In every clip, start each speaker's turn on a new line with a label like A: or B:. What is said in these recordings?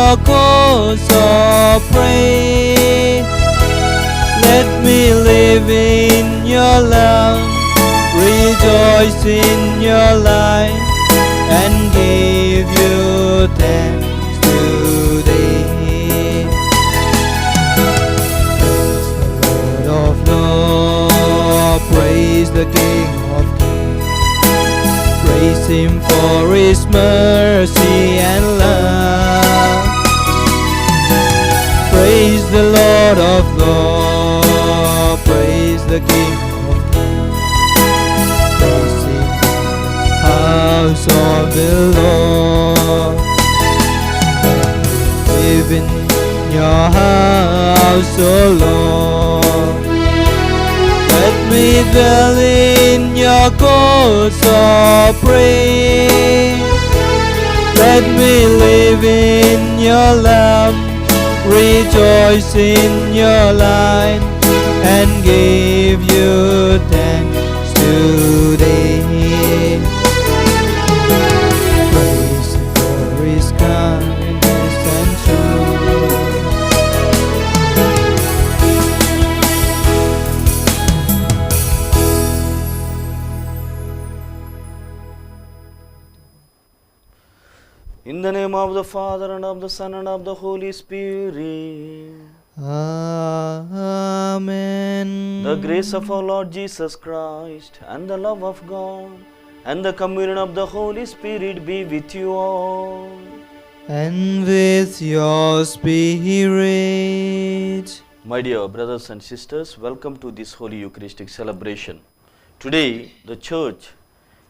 A: your course of praise. Let me live in your love, rejoice in your light, and give you thanks today. Praise the Lord of Lords, praise the King of Kings. Praise Him for His mercy and love. Praise the Lord of Lords, praise the King of Kings. Praise Him, house of the Lord. Live in your house, O Lord. Let me dwell in your courts of praise. Let me live in your love, rejoice in your light, and give you thanks today. Praise Him for His kindness and truth.
B: In the name of the Father, and of the Son, and of the Holy Spirit.
A: Amen.
B: The grace of our Lord Jesus Christ, and the love of God, and the communion of the Holy Spirit be with you all.
A: And with your spirit.
B: My dear brothers and sisters, welcome to this Holy Eucharistic celebration. Today, the Church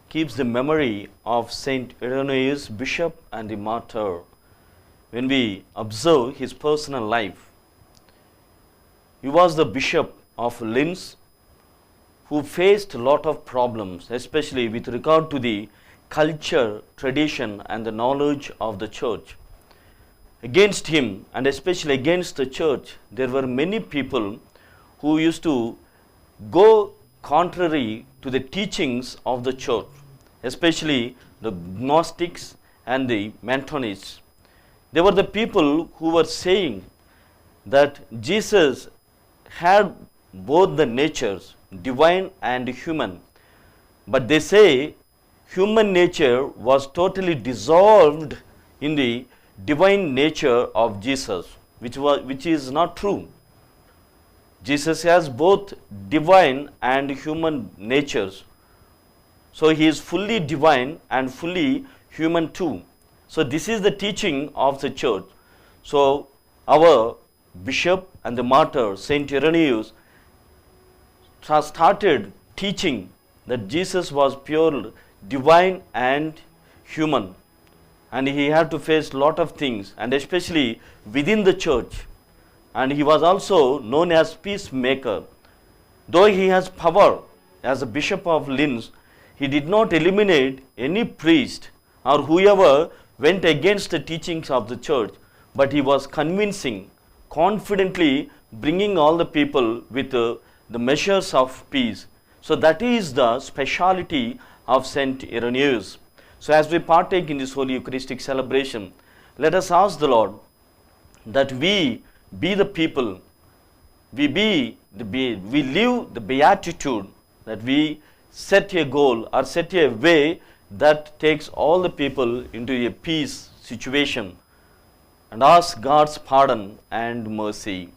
B: keeps the memory of Saint Irenaeus, bishop and the martyr. When we observe his personal life, he was the bishop of Linz who faced a lot of problems, especially with regard to the culture, tradition and the knowledge of the church. Against him, and especially against the church, there were many people who used to go contrary to the teachings of the church, especially the Gnostics and the Mentonists. They were the people who were saying that Jesus had both the natures, divine and human. But they say human nature was totally dissolved in the divine nature of Jesus, which is not true. Jesus has both divine and human natures. So he is fully divine and fully human too. So this is the teaching of the church. So our bishop and the martyr, Saint Irenaeus, started teaching that Jesus was pure divine and human. And he had to face a lot of things, and especially within the church. And he was also known as peacemaker. Though he has power as a bishop of Linz, he did not eliminate any priest or whoever went against the teachings of the church, but he was convincing, confidently bringing all the people with the measures of peace. So that is the speciality of Saint Irenaeus. So as we partake in this Holy Eucharistic celebration, let us ask the Lord that we be the people, we live the beatitude, that we set a goal or set a way that takes all the people into a peace situation, and ask God's pardon and mercy.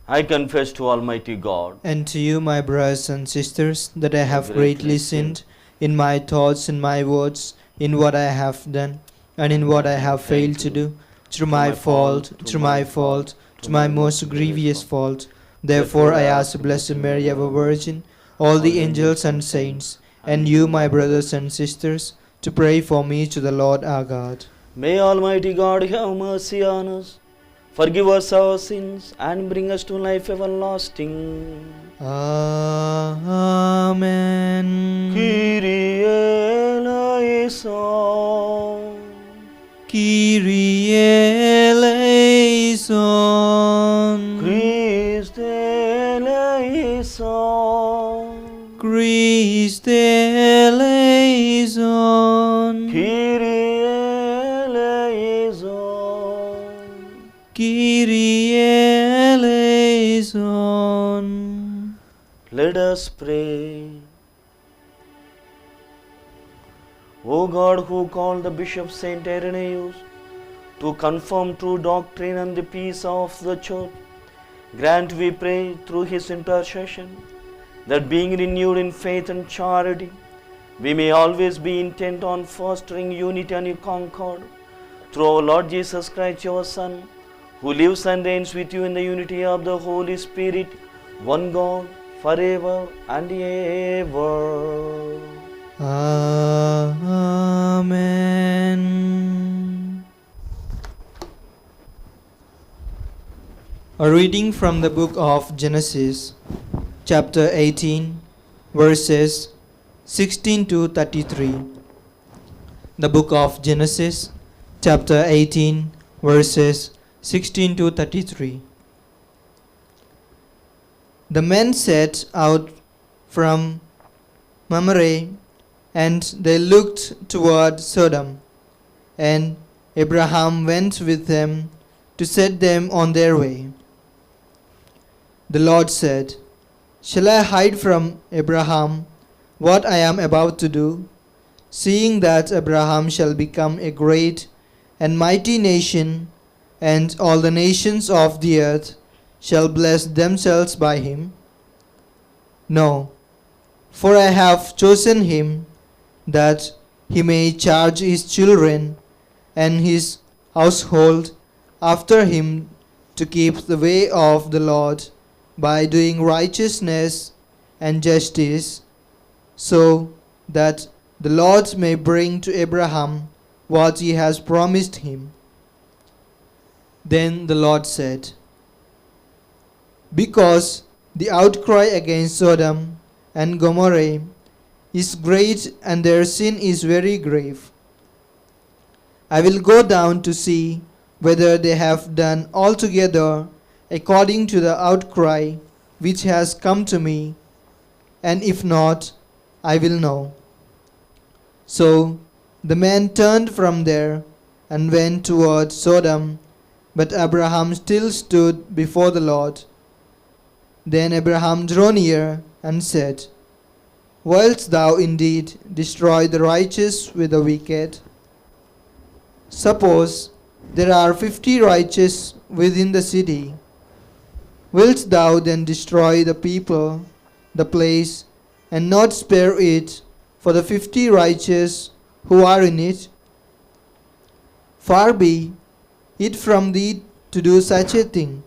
B: I confess to Almighty God
A: And to you, my brothers and sisters, that I have greatly sinned in my thoughts, in my words, in what I have done, and in what I have failed to do, through my fault, to my most grievous fault. Therefore I ask the Blessed Mary, ever Virgin, all the angels and saints, and you, my brothers and sisters, to pray for me to the Lord our God.
B: May Almighty God have mercy on us, forgive us our sins, and bring us to life everlasting.
A: Amen.
B: Kyrie eleison.
A: Kyrie eleison.
B: Christe eleison.
A: Christe eleison.
B: Kyrie eleison.
A: Kyrie eleison.
B: Let us pray. O God, who called the Bishop Saint Irenaeus to confirm true doctrine and the peace of the Church, grant, we pray, through his intercession, that being renewed in faith and charity, we may always be intent on fostering unity and concord through our Lord Jesus Christ, your Son, who lives and reigns with you in the unity of the Holy Spirit, one God, forever and ever.
A: Amen. A reading from the book of Genesis, chapter 18, verses 16 to 33. The book of Genesis, chapter 18, verses 16 to 33. The men set out from Mamre, and they looked toward Sodom, and Abraham went with them to set them on their way. The Lord said, "Shall I hide from Abraham what I am about to do, seeing that Abraham shall become a great and mighty nation, and all the nations of the earth shall bless themselves by him? No, for I have chosen him, that he may charge his children and his household after him to keep the way of the Lord by doing righteousness and justice, so that the Lord may bring to Abraham what he has promised him." Then the Lord said, "Because the outcry against Sodom and Gomorrah is great and their sin is very grave, I will go down to see whether they have done altogether according to the outcry which has come to me, and if not, I will know." So the men turned from there and went toward Sodom, but Abraham still stood before the Lord. Then Abraham drew near and said, "Wilt thou indeed destroy the righteous with the wicked? Suppose there are 50 righteous within the city. Wilt thou then destroy the people, the place, and not spare it for the 50 righteous who are in it? Far be it from thee to do such a thing,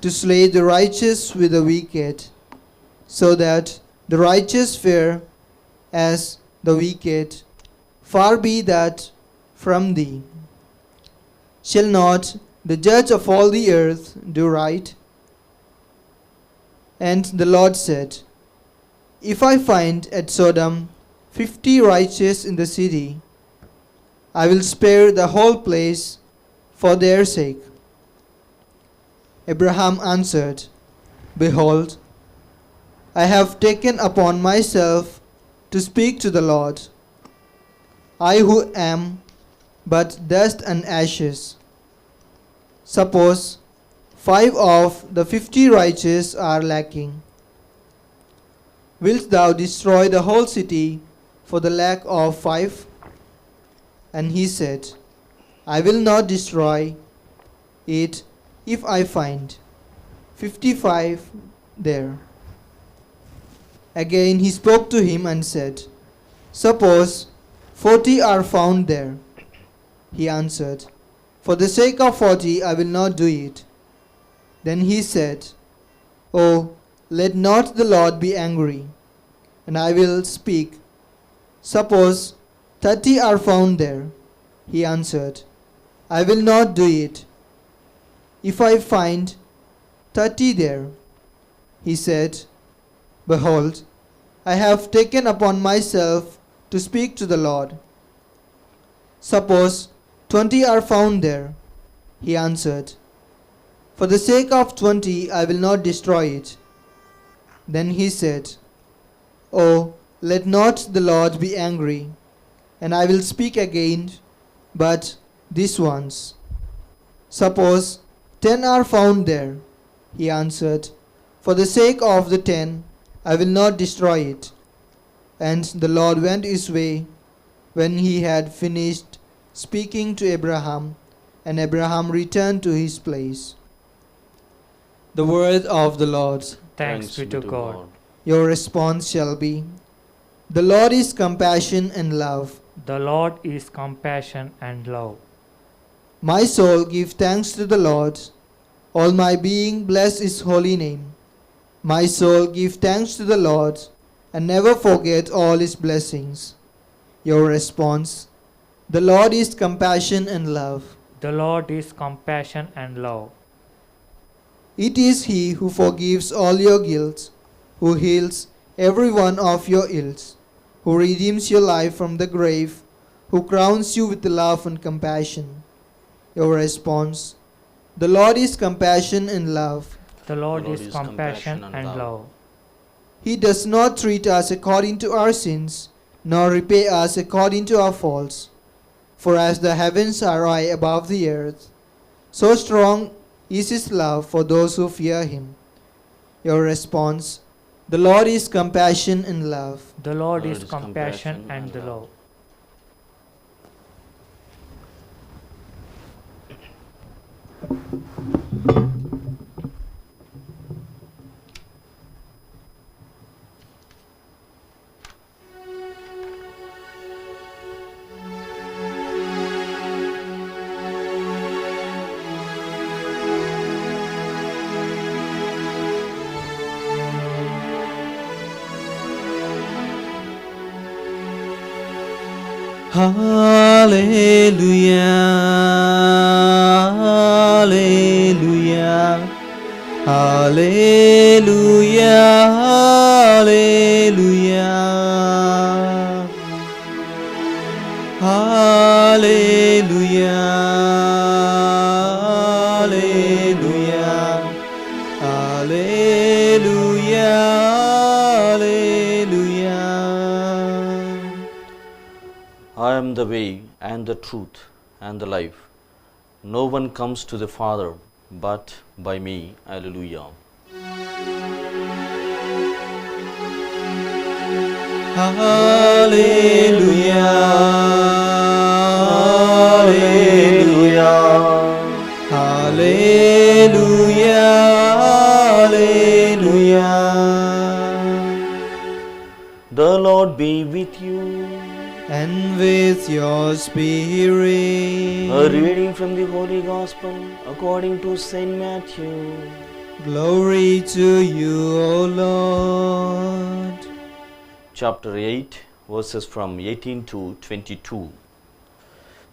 A: to slay the righteous with the wicked, so that the righteous fare as the wicked. Far be that from thee. Shall not the judge of all the earth do right?" And the Lord said, "If I find at Sodom 50 righteous in the city, I will spare the whole place for their sake." Abraham answered, "Behold, I have taken upon myself to speak to the Lord. I who am but dust and ashes. Suppose 5 of the 50 righteous are lacking. Wilt thou destroy the whole city for the lack of 5? And he said, "I will not destroy it if I find 55 there." Again he spoke to him and said, "Suppose 40 are found there." He answered, "For the sake of 40 I will not do it." Then he said, "Oh, let not the Lord be angry, and I will speak. Suppose 30 are found there." He answered, "I will not do it if I find 30 there." He said, "Behold, I have taken upon myself to speak to the Lord. Suppose 20 are found there." He answered, "For the sake of 20 I will not destroy it." Then he said, "Oh, let not the Lord be angry, and I will speak again, but this once. Suppose 10 are found there. He answered, For the sake of the 10, I will not destroy it. And the Lord went his way when he had finished speaking to Abraham, and Abraham returned to his place. The word of the Lord.
C: Thanks be to God.
A: Your response shall be, The Lord is compassion and love.
C: The Lord is compassion and love.
A: My soul, give thanks to the Lord. All my being, bless his holy name. My soul, give thanks to the Lord, and never forget all his blessings. Your response, The Lord is compassion and love.
C: The Lord is compassion and love.
A: It is he who forgives all your guilt, who heals every one of your ills, who redeems your life from the grave, who crowns you with love and compassion. Your response, The Lord is compassion and love.
C: The Lord is compassion and love.
A: He does not treat us according to our sins, nor repay us according to our faults. For as the heavens are high above the earth, so strong is his love for those who fear him. Your response, The Lord is compassion and love.
C: The Lord is compassion and love.
A: Hallelujah, hallelujah, hallelujah, hallelujah, hallelujah, hallelujah, hallelujah, hallelujah.
B: I am the way and the truth and the life. No one comes to the Father but by me. Hallelujah.
A: Hallelujah, hallelujah, hallelujah, hallelujah.
B: The Lord be with you.
A: And with your spirit.
B: A reading from the Holy Gospel according to Saint Matthew.
A: Glory to you, O Lord.
B: Chapter 8, verses from 18 to 22.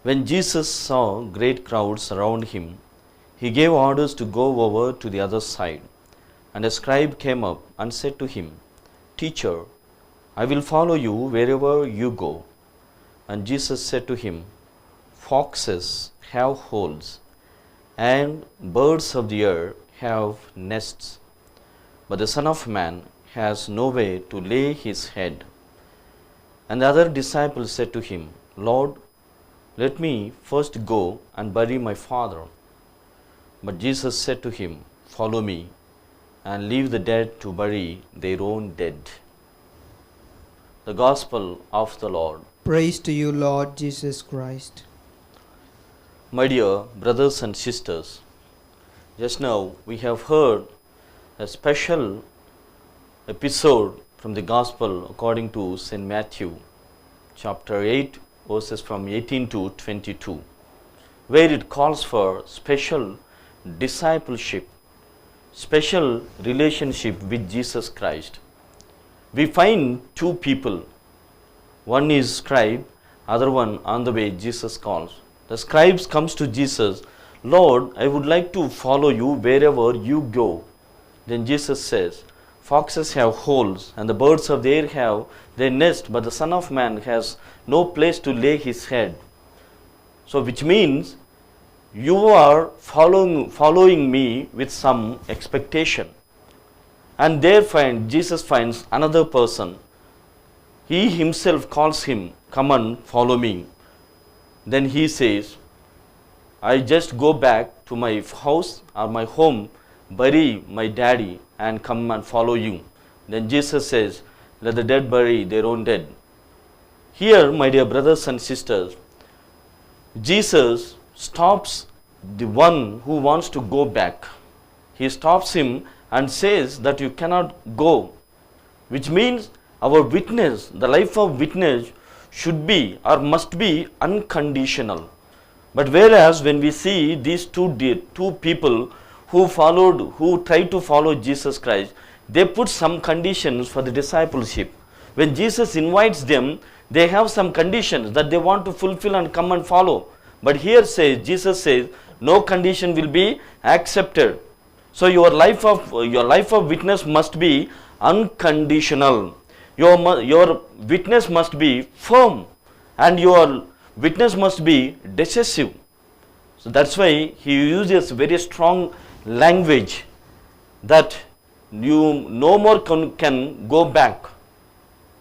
B: When Jesus saw great crowds around him, he gave orders to go over to the other side. And a scribe came up and said to him, Teacher, I will follow you wherever you go. And Jesus said to him, Foxes have holes, and birds of the air have nests, but the Son of Man has nowhere to lay his head. And the other disciple said to him, Lord, let me first go and bury my father. But Jesus said to him, Follow me, and leave the dead to bury their own dead. The Gospel of the Lord.
A: Praise to you, Lord Jesus Christ.
B: My dear brothers and sisters, just now we have heard a special episode from the Gospel according to St. Matthew, chapter 8, verses from 18 to 22, where it calls for special discipleship, special relationship with Jesus Christ. We find two people. One is scribe, other one on the way Jesus calls. The scribes comes to Jesus, Lord, I would like to follow you wherever you go. Then Jesus says, Foxes have holes and the birds of the air have their nest, but the Son of Man has no place to lay his head. So which means you are following me with some expectation. And there Jesus finds another person. He himself calls him, come and follow me. Then he says, I just go back to my house or my home, bury my daddy and come and follow you. Then Jesus says, let the dead bury their own dead. Here, my dear brothers and sisters, Jesus stops the one who wants to go back. He stops him and says that you cannot go, which means our witness, the life of witness should be or must be unconditional. But whereas when we see these two people who tried to follow Jesus Christ, they put some conditions for the discipleship. When Jesus invites them, they have some conditions that they want to fulfill and come and follow. But here Jesus says, no condition will be accepted. So your life of witness must be unconditional. Your witness must be firm, and your witness must be decisive. So that's why he uses very strong language that you no more can go back.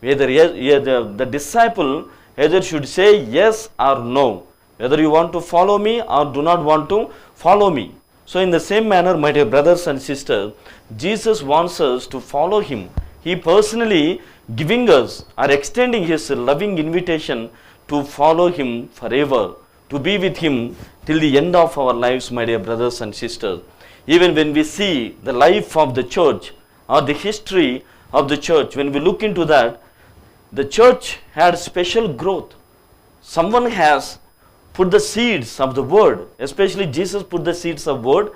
B: Whether the disciple either should say yes or no, whether you want to follow me or do not want to follow me. So in the same manner, my dear brothers and sisters, Jesus wants us to follow him. He personally giving us or extending his loving invitation to follow him forever, to be with him till the end of our lives, my dear brothers and sisters. Even when we see the life of the church or the history of the church, when we look into that, the church had special growth. Someone has put the seeds of the word, especially Jesus put the seeds of word,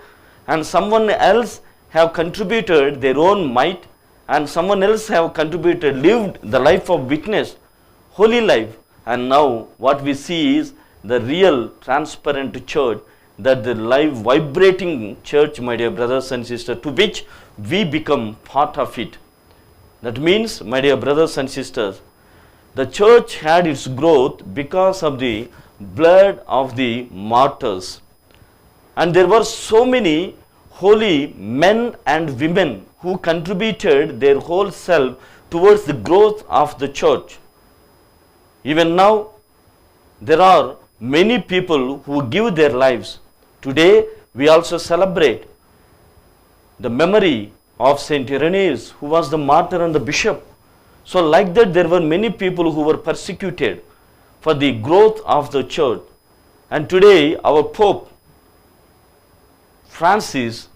B: and someone else have contributed their own might, and someone else have contributed, lived the life of witness, holy life. And now what we see is the real transparent church, that the live vibrating church, my dear brothers and sisters, to which we become part of it. That means, my dear brothers and sisters, the church had its growth because of the blood of the martyrs. And there were so many holy men and women who contributed their whole self towards the growth of the church. Even now, there are many people who give their lives. Today, we also celebrate the memory of Saint Irenaeus, who was the martyr and the bishop. So like that, there were many people who were persecuted for the growth of the church. And today, our Pope Francis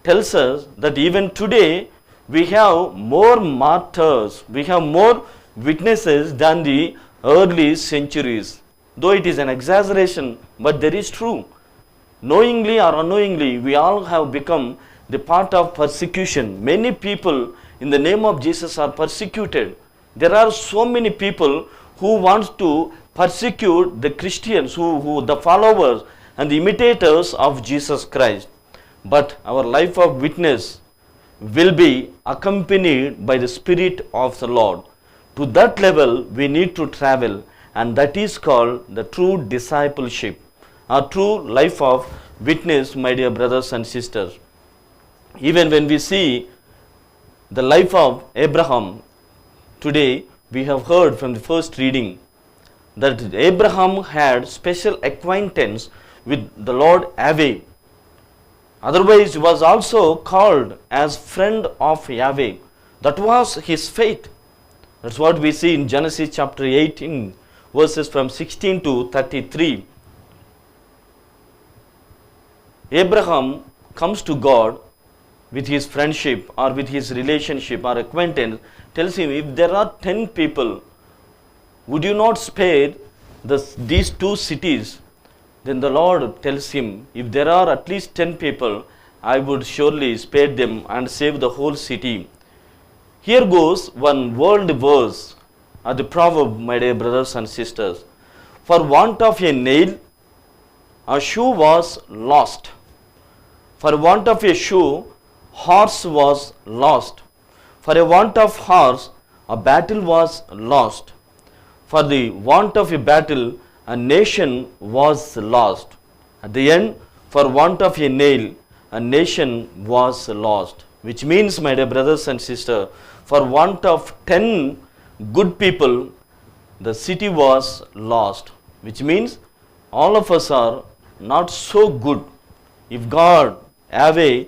B: tells us that even today, we have more martyrs, we have more witnesses than the early centuries. Though it is an exaggeration, but that is true. Knowingly or unknowingly, we all have become the part of persecution. Many people in the name of Jesus are persecuted. There are so many people who want to persecute the Christians, who the followers and the imitators of Jesus Christ. But our life of witness will be accompanied by the Spirit of the Lord. To that level we need to travel, and that is called the true discipleship, a true life of witness, my dear brothers and sisters. Even when we see the life of Abraham, today we have heard from the first reading that Abraham had special acquaintance with the Lord Yahweh. Otherwise, he was also called as friend of Yahweh. That was his faith. That's what we see in Genesis chapter 18, verses from 16 to 33. Abraham comes to God with his friendship or with his relationship or acquaintance, tells him, if there are 10 people, would you not spare these two cities? Then the Lord tells him, if there are at least 10 people, I would surely spare them and save the whole city. Here goes one world verse, the proverb, my dear brothers and sisters. For want of a nail, a shoe was lost. For want of a shoe, horse was lost. For a want of horse, a battle was lost. For the want of a battle, a nation was lost. At the end, for want of a nail, a nation was lost. Which means, my dear brothers and sisters, for want of 10 good people, the city was lost. Which means all of us are not so good. If God Yahweh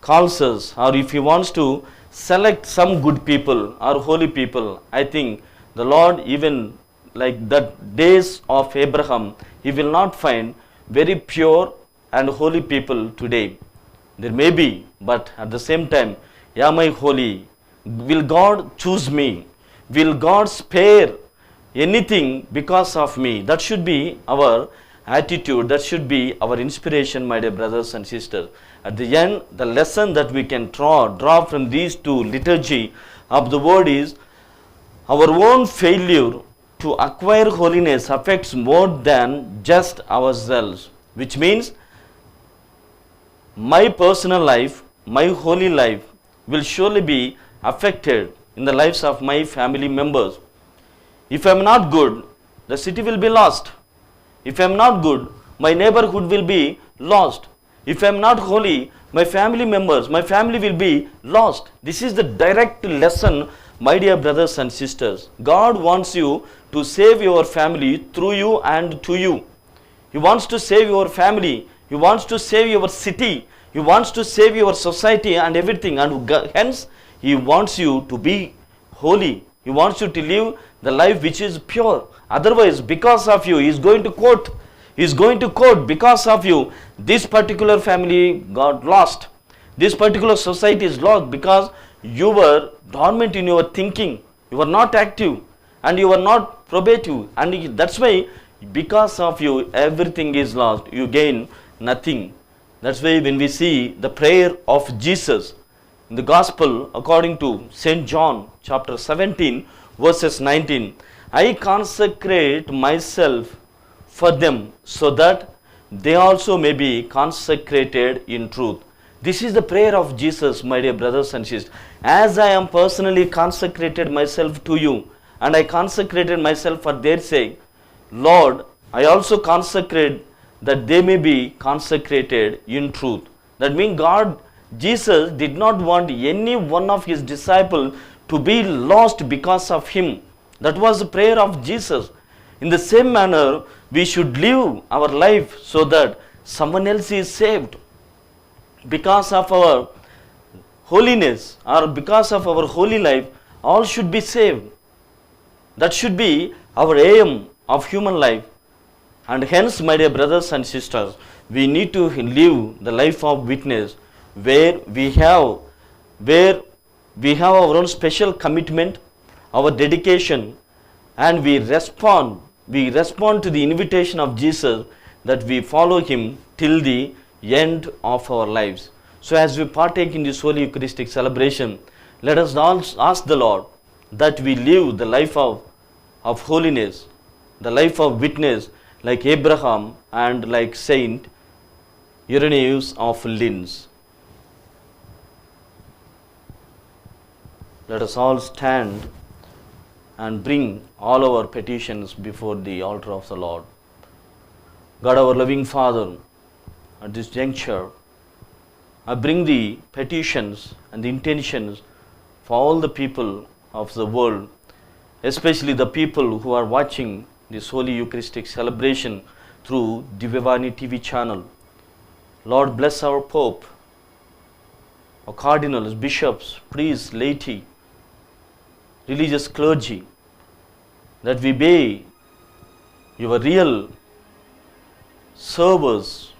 B: calls us, or if He wants to select some good people or holy people, I think the Lord, even like the days of Abraham, He will not find very pure and holy people today. There may be, but at the same time, am I holy? Will God choose me? Will God spare anything because of me? That should be our attitude. That should be our inspiration, my dear brothers and sisters. At the end, the lesson that we can draw from these two liturgy of the word is, our own failure to acquire holiness affects more than just ourselves, which means my personal life, my holy life will surely be affected in the lives of my family members. If I am not good, the city will be lost. If I am not good, my neighborhood will be lost. If I am not holy, my family members, my family will be lost. This is the direct lesson, my dear brothers and sisters. God wants you to save your family through you and to you. He wants to save your family. He wants to save your city. He wants to save your society and everything. And hence, He wants you to be holy. He wants you to live the life which is pure. Otherwise, because of you, He is going to quote. He is going to quote, because of you, this particular family got lost. This particular society is lost because you were dormant in your thinking. You were not active and you were not probative. And that's why, because of you, everything is lost. You gain nothing. That's why when we see the prayer of Jesus in the Gospel according to St. John chapter 17 verses 19, I consecrate myself for them so that they also may be consecrated in truth. This is the prayer of Jesus, my dear brothers and sisters. As I am personally consecrated myself to you, and I consecrated myself for their sake, Lord, I also consecrate that they may be consecrated in truth. That means Jesus did not want any one of His disciples to be lost because of Him. That was the prayer of Jesus. In the same manner, we should live our life so that someone else is saved. Because of our holiness or because of our holy life, all should be saved. That should be our aim of human life. And hence, my dear brothers and sisters, we need to live the life of witness where we have our own special commitment, our dedication, and we respond to the invitation of Jesus that we follow Him till the end of our lives. So as we partake in this Holy Eucharistic celebration, let us all ask the Lord that we live the life of holiness, the life of witness, like Abraham and like Saint Irenaeus of Linz. Let us all stand and bring all our petitions before the altar of the Lord. God, our loving Father, at this juncture, I bring the petitions and the intentions for all the people of the world, especially the people who are watching this Holy Eucharistic celebration through Divyavani TV channel. Lord, bless our Pope, our cardinals, bishops, priests, laity, religious clergy, that we be your real servers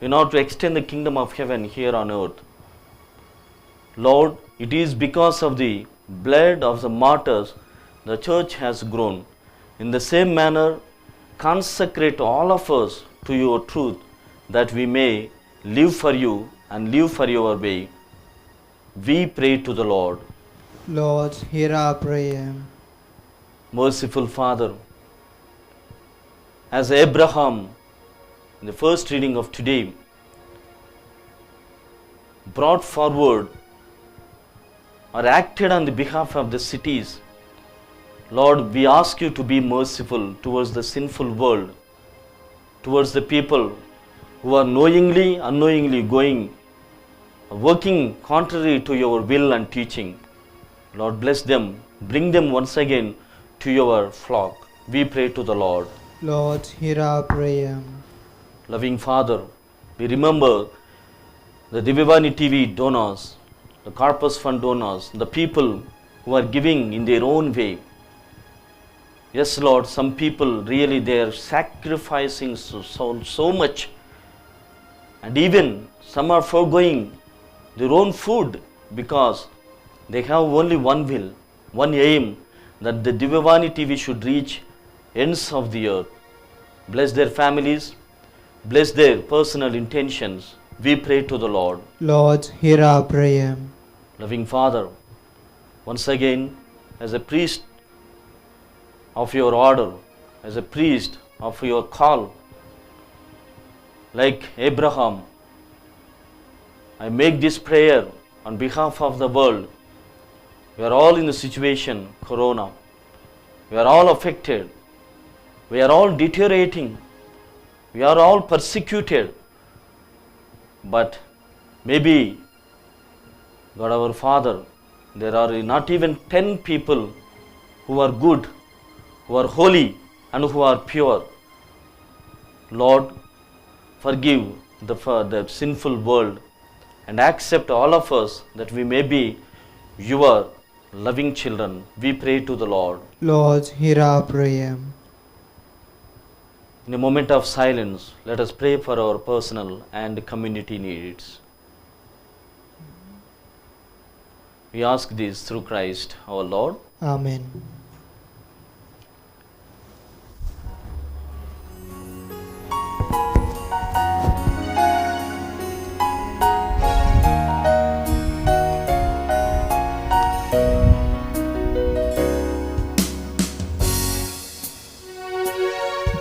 B: in order to extend the kingdom of heaven here on earth. Lord, it is because of the blood of the martyrs the church has grown. In the same manner, consecrate all of us to your truth, that we may live for you and live for your way. We pray to the Lord.
A: Lord, hear our prayer.
B: Merciful Father, as Abraham, in the first reading of today, brought forward or acted on the behalf of the cities, Lord, we ask you to be merciful towards the sinful world, towards the people who are knowingly, unknowingly working contrary to your will and teaching. Lord, bless them, bring them once again to your flock. We pray to the Lord.
A: Lord, hear our prayer.
B: Loving Father, we remember the Divivani TV donors, the Corpus Fund donors, the people who are giving in their own way. Yes, Lord, some people really they are sacrificing so much, and even some are foregoing their own food because they have only one will, one aim, that the Divivani TV should reach ends of the earth. Bless their families, bless their personal intentions. We pray to the Lord.
A: Lord, hear our prayer.
B: Loving Father, once again, as a priest of your order, as a priest of your call, like Abraham, I make this prayer on behalf of the world. We are all in the situation, Corona. We are all affected. We are all deteriorating. We are all persecuted. But maybe, God our Father, there are not even 10 people who are good, who are holy, and who are pure. Lord, forgive the sinful world and accept all of us that we may be your loving children. We pray to the Lord.
A: Lord, hear our prayer.
B: In a moment of silence, let us pray for our personal and community needs. We ask this through Christ our Lord.
A: Amen.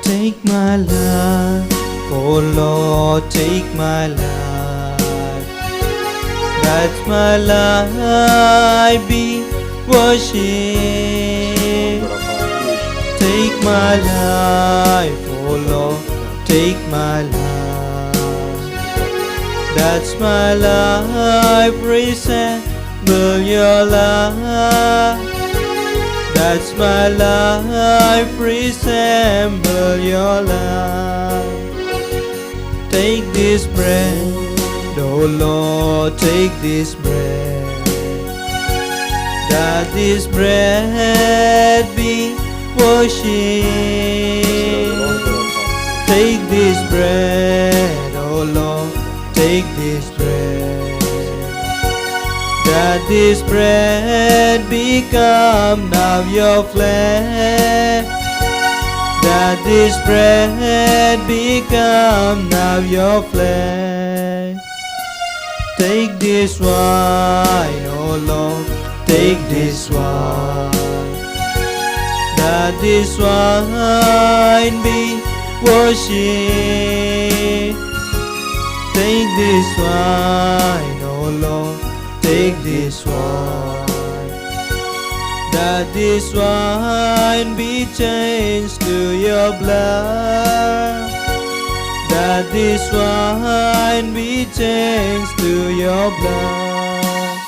A: Take my life, oh Lord, take my life. That's my life, be worship. Take my life, oh Lord, take my life. That's my life, resemble your life. That's my life, resemble your life. Take this bread, oh Lord, take this bread. That this bread be worship. Take this bread, oh Lord, take this bread. That this bread become now your flesh. That this bread become now your flesh. Take this wine, oh Lord, take this wine. That this wine be worship. Take this wine, oh Lord, take this wine. That this wine be changed to your blood. That this wine be changed to your blood.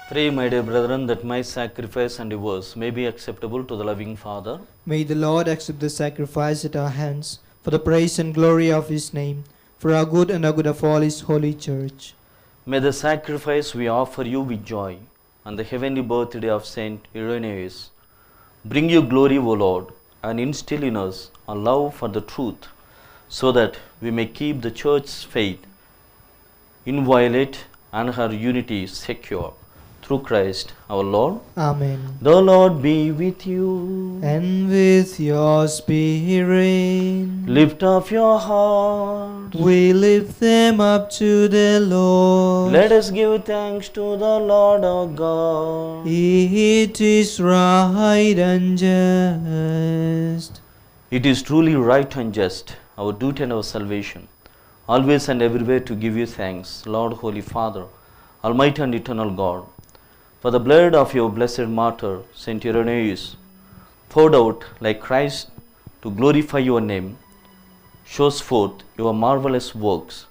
B: Pray, my dear brethren, that my sacrifice and yours may be acceptable to the loving Father.
A: May the Lord accept the sacrifice at our hands for the praise and glory of His name, for our good and the good of all His holy church.
B: May the sacrifice we offer you with joy on the heavenly birthday of Saint Irenaeus bring you glory, O Lord, and instill in us a love for the truth, so that we may keep the church's faith inviolate and her unity secure. Through Christ our Lord.
A: Amen.
B: The Lord be with you.
A: And with your spirit,
B: Lift up your heart.
A: we lift them up to the Lord.
B: Let us give thanks to the Lord our God.
A: It is right and just.
B: It is truly right and just, our duty and our salvation, always and everywhere to give you thanks, Lord, Holy Father, Almighty and eternal God, for the blood of your blessed martyr, Saint Irenaeus, poured out like Christ to glorify your name, shows forth your marvelous works,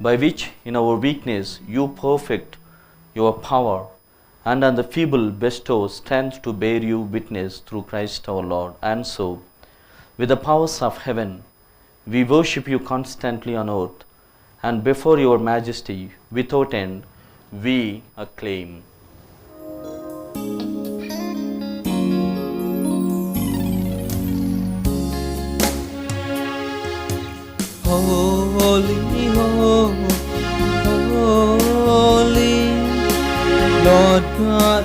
B: by which in our weakness you perfect your power and on the feeble bestow strength to bear you witness through Christ our Lord. And so, with the powers of heaven, we worship you constantly on earth, and before your majesty, without end, we acclaim.
A: Holy, holy, Lord God.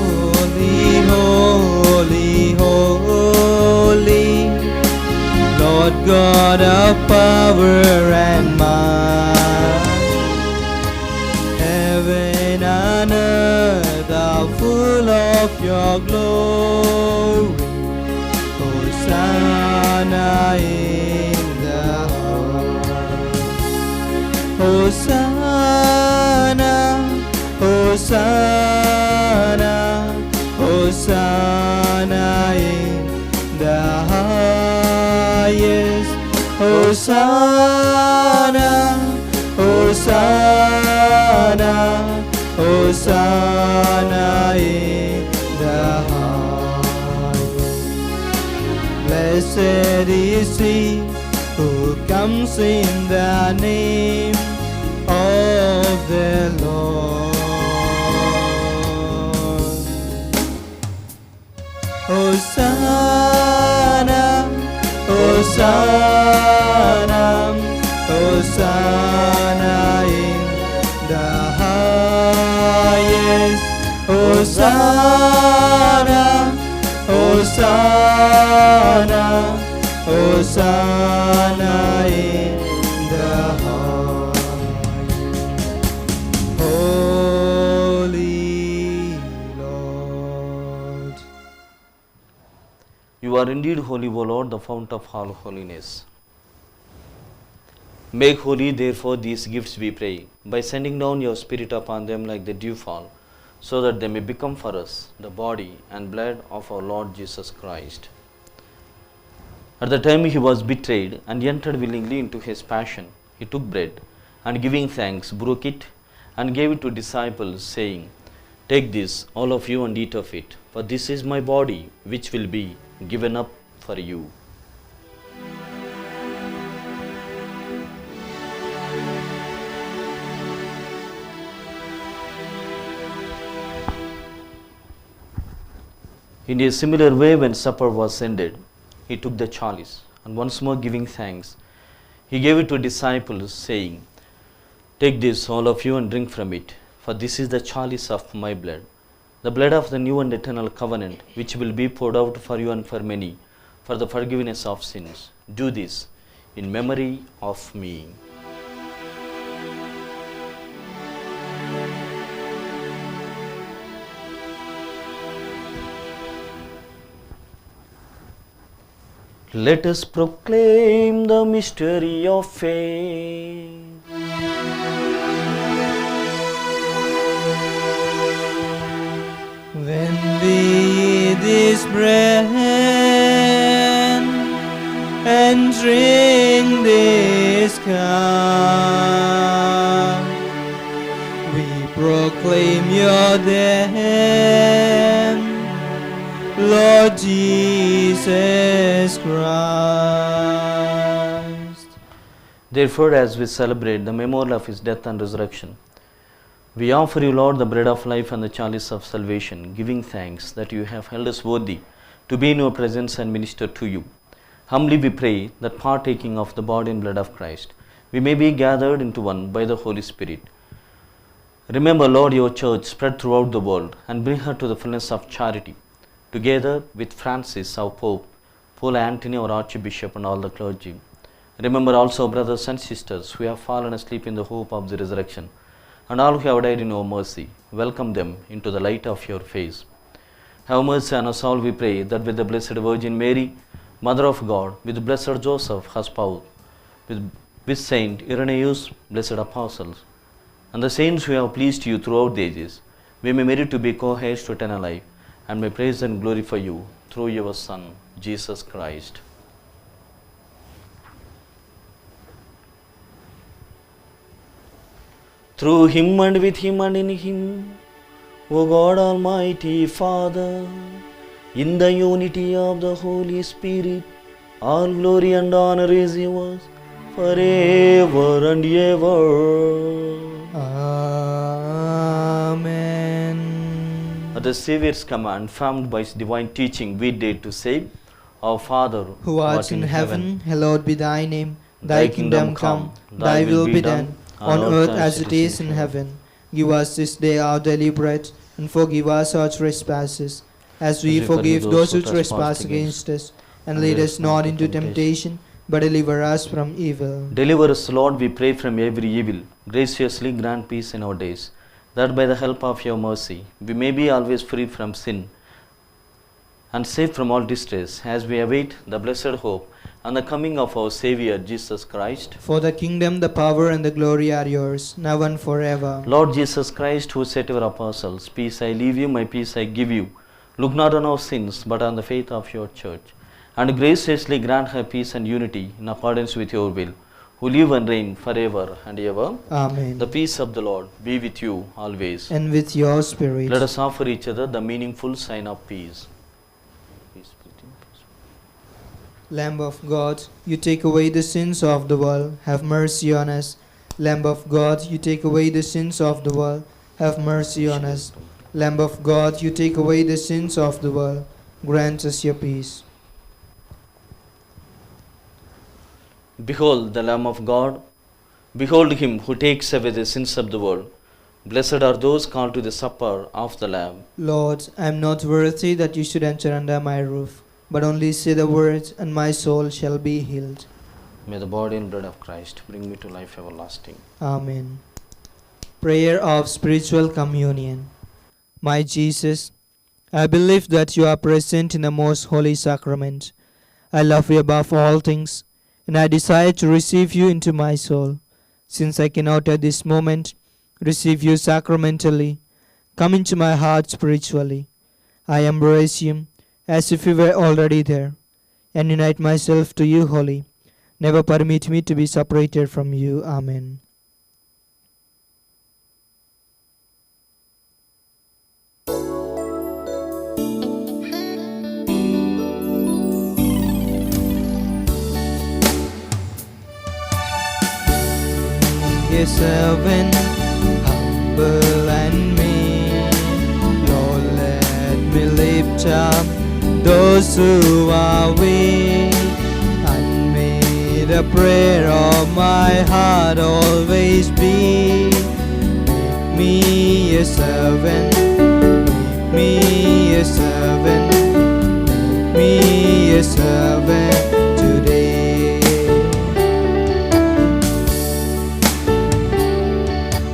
A: Holy, holy, holy, Lord God of power and might. Heaven and earth are full of your glory. Hosanna in the highest. Hosanna, Hosanna, Hosanna in the highest. Hosanna, Hosanna, Hosanna in the highest. Blessed is he who comes in the name of the Lord. Hosanna, Hosanna, Hosanna in the highest. Hosanna, Hosanna, Hosanna in the highest. Holy Lord.
B: You are indeed holy, O Lord, the fount of all holiness. Make holy, therefore, these gifts, we pray, by sending down your Spirit upon them like the dewfall, so that they may become for us the body and blood of our Lord Jesus Christ. At the time he was betrayed and entered willingly into his passion, he took bread, and giving thanks, broke it, and gave it to disciples, saying, Take this, all of you, and eat of it, for this is my body, which will be given up for you. In a similar way, when supper was ended, he took the chalice, and once more giving thanks, he gave it to disciples, saying, Take this, all of you, and drink from it, for this is the chalice of my blood, the blood of the new and eternal covenant, which will be poured out for you and for many, for the forgiveness of sins. Do this in memory of me. Let us proclaim the mystery of faith.
A: When we eat this bread and drink this cup, we proclaim your death, Lord Jesus Christ.
B: Therefore, as we celebrate the memorial of his death and resurrection, we offer you, Lord, the bread of life and the chalice of salvation, giving thanks that you have held us worthy to be in your presence and minister to you. Humbly we pray that, partaking of the body and blood of Christ, we may be gathered into one by the Holy Spirit. Remember, Lord, your church spread throughout the world, and bring her to the fullness of charity, together with Francis, our Pope, Paul Antony, our Archbishop, and all the clergy. Remember also brothers and sisters who have fallen asleep in the hope of the resurrection, and all who have died in your mercy. Welcome them into the light of your face. Have mercy on us all, we pray, that with the Blessed Virgin Mary, Mother of God, with Blessed Joseph, her spouse, with Saint Irenaeus, blessed apostles, and the saints who have pleased you throughout the ages, we may merit to be co-heirs to eternal life, and may praise and glorify you through your Son, Jesus Christ. through him and with him and in him, O God Almighty Father, in the unity of the Holy Spirit, all glory and honor is yours forever and ever.
A: Amen.
B: At the Saviour's command, formed by his divine teaching, we dare to say, Our Father,
A: Who art in heaven, hallowed be thy name. Thy kingdom come, thy will be done, on earth as it is in heaven. Give us this day our daily bread, and forgive us our trespasses, as we forgive those who trespass against us. And lead us not into temptation, but deliver us from evil.
B: Deliver us, Lord, we pray, from every evil. Graciously grant peace in our days, that by the help of your mercy we may be always free from sin and safe from all distress, as we await the blessed hope and the coming of our Saviour Jesus Christ.
A: For the kingdom, the power, and the glory are yours, now and forever.
B: Lord Jesus Christ, who said to our apostles, Peace I leave you, my peace I give you, look not on our sins, but on the faith of your church, and graciously grant her peace and unity in accordance with your will, who live and reign forever and ever.
A: Amen.
B: The peace of the Lord be with you always.
A: And with your spirit.
B: Let us offer each other the meaningful sign of peace. Peace, peace.
A: Lamb of God, you take away the sins of the world, have mercy on us. Lamb of God, you take away the sins of the world, have mercy on us. Lamb of God, you take away the sins of the world, grant us your peace.
B: Behold the Lamb of God. Behold him who takes away the sins of the world. Blessed are those called to the supper of the Lamb.
A: Lord, I am not worthy that you should enter under my roof, but only say the word, and my soul shall be healed.
B: May the body and blood of Christ bring me to life everlasting.
A: Amen. Prayer of Spiritual Communion. My Jesus, I believe that you are present in the most holy sacrament. I love you above all things, and I desire to receive you into my soul. Since I cannot at this moment receive you sacramentally, come into my heart spiritually. I embrace you as if you were already there, and unite myself to you wholly. Never permit me to be separated from you. Amen. Yes, servant, humble and meek, Lord, let me lift up those who are weak, and may the prayer of my heart always be, make me a servant, make me a servant, make me a servant today.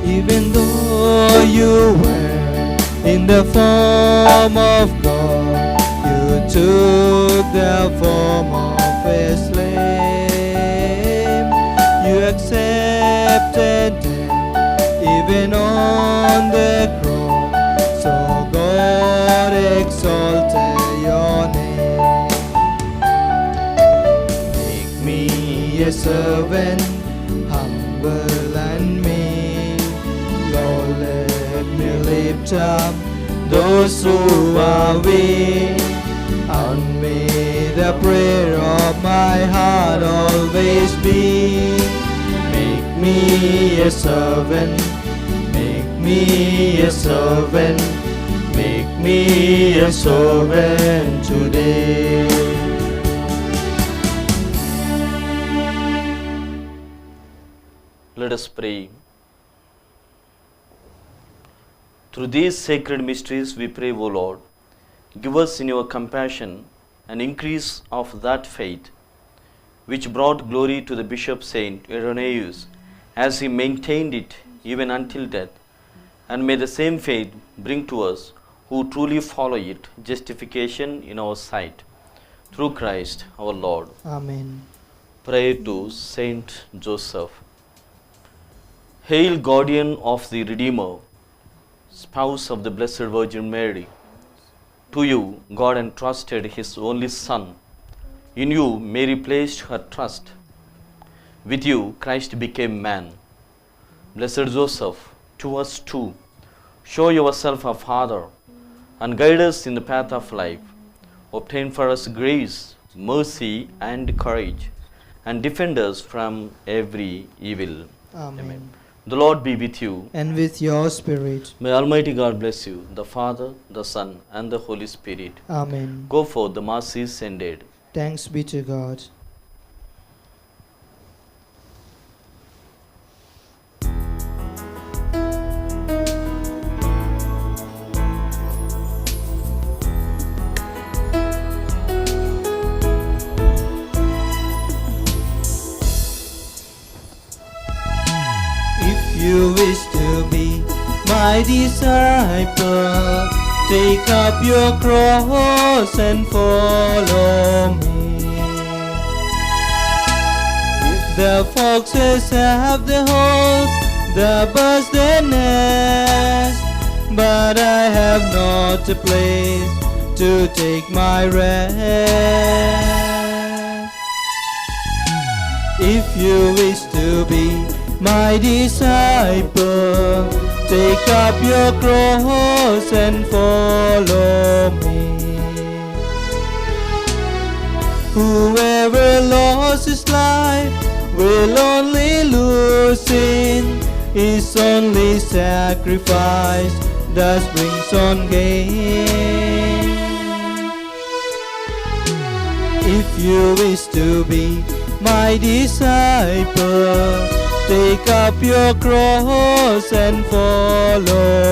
A: Even though you were in the form of God, you took the form of a slave. You accepted death even on the cross, so God exalted your name. Make me a servant, humble and meek, Lord, let me lift up those who are weak, and may the prayer of my heart always be, make me a servant, make me a servant, make me a servant today.
B: Let us pray. Through these sacred mysteries we pray, O Lord, give us in your compassion an increase of that faith which brought glory to the Bishop Saint Irenaeus, as he maintained it even until death, and may the same faith bring to us who truly follow it justification in our sight, through Christ our Lord.
A: Amen.
B: Prayer to Saint Joseph. Hail, guardian of the Redeemer, spouse of the Blessed Virgin Mary. To you God entrusted his only Son. In you Mary placed her trust. With you Christ became man. Blessed Joseph, to us too. Show yourself our Father and guide us in the path of life. Obtain for us grace, mercy, and courage, and defend us from every evil.
A: Amen.
B: The Lord be with you.
A: And with your spirit.
B: May Almighty God bless you, the Father, the Son, and the Holy Spirit.
A: Amen.
B: Go forth, the Mass is ended.
A: Thanks be to God. If you wish to be my disciple, take up your cross and follow me. If the foxes have the holes, the birds their nest, but I have not a place to take my rest. If you wish to be my disciple, take up your cross and follow me. Whoever lost his life will only lose in his only sacrifice, thus brings on gain. If you wish to be my disciple, take up your cross and follow